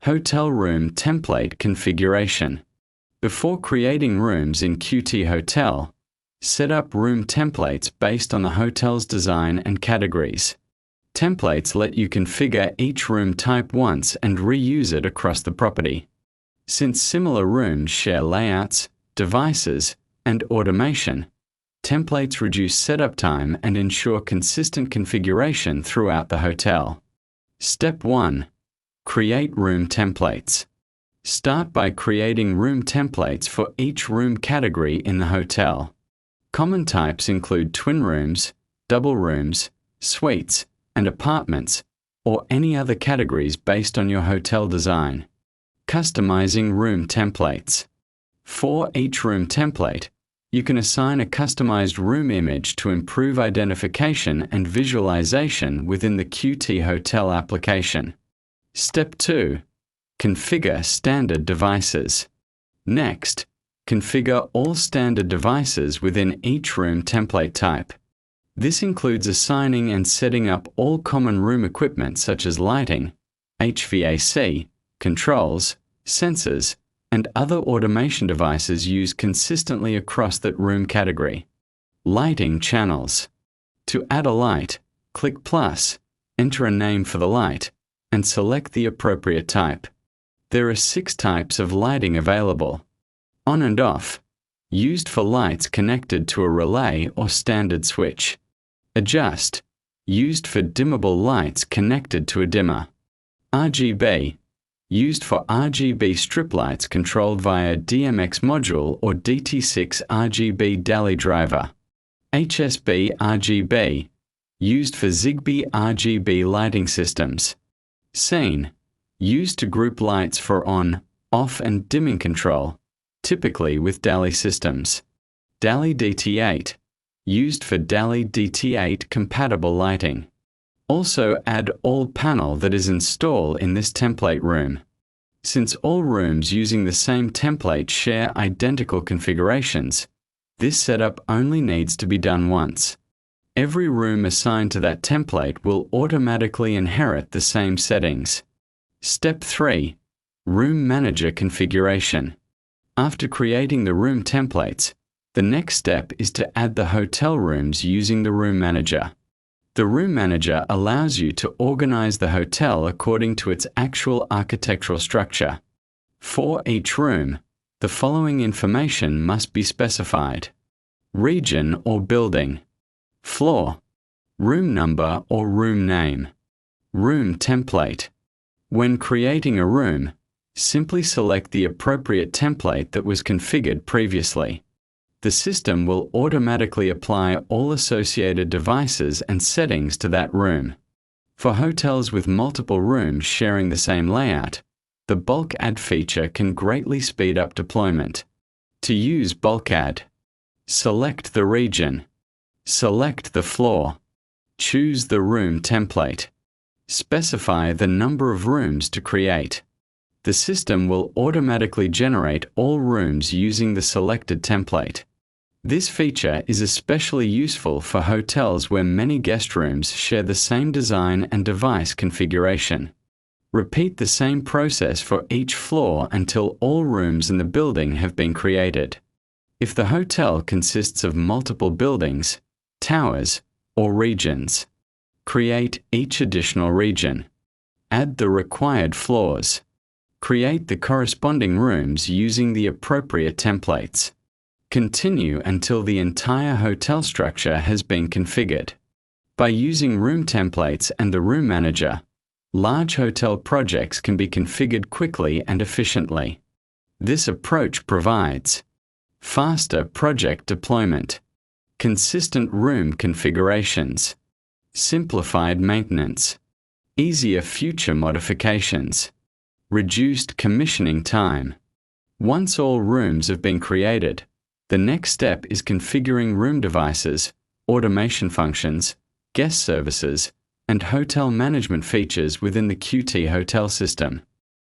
Hotel Room Template Configuration. Before creating rooms in qtHotel, set up room templates based on the hotel's design and categories. Templates let you configure each room type once and reuse it across the property. Since similar rooms share layouts, devices, and automation, templates reduce setup time and ensure consistent configuration throughout the hotel. Step 1. Create room templates. Start by creating room templates for each room category in the hotel. Common types include twin rooms, double rooms, suites, and apartments, or any other categories based on your hotel design. Customizing room templates. For each room template, you can assign a customized room image to improve identification and visualization within the qtHotel application. Step 2. Configure standard devices. Next, configure all standard devices within each room template type. This includes assigning and setting up all common room equipment such as lighting, HVAC, controls, sensors, and other automation devices used consistently across that room category. Lighting channels. To add a light, click plus, enter a name for the light, and select the appropriate type. There are 6 types of lighting available. On and off, used for lights connected to a relay or standard switch. Adjust, used for dimmable lights connected to a dimmer. RGB, used for RGB strip lights controlled via DMX module or DT6 RGB DALI driver. HSB RGB, used for Zigbee RGB lighting systems. Scene, used to group lights for on, off and dimming control, typically with DALI systems. DALI DT8, used for DALI DT8 compatible lighting. Also add all panel that is installed in this template room. Since all rooms using the same template share identical configurations, this setup only needs to be done once. Every room assigned to that template will automatically inherit the same settings. Step 3. Room Manager Configuration. After creating the room templates, the next step is to add the hotel rooms using the Room Manager. The Room Manager allows you to organize the hotel according to its actual architectural structure. For each room, the following information must be specified: region or building, floor, room number or room name, room template. When creating a room, simply select the appropriate template that was configured previously. The system will automatically apply all associated devices and settings to that room. For hotels with multiple rooms sharing the same layout, the Bulk Add feature can greatly speed up deployment. To use Bulk Add, select the region, select the floor, choose the room template, specify the number of rooms to create. The system will automatically generate all rooms using the selected template. This feature is especially useful for hotels where many guest rooms share the same design and device configuration. Repeat the same process for each floor until all rooms in the building have been created. If the hotel consists of multiple buildings, towers, or regions, create each additional region. Add the required floors. Create the corresponding rooms using the appropriate templates. Continue until the entire hotel structure has been configured. By using room templates and the Room Manager, large hotel projects can be configured quickly and efficiently. This approach provides faster project deployment, consistent room configurations, simplified maintenance, easier future modifications, reduced commissioning time. Once all rooms have been created, the next step is configuring room devices, automation functions, guest services, and hotel management features within the qtHotel system.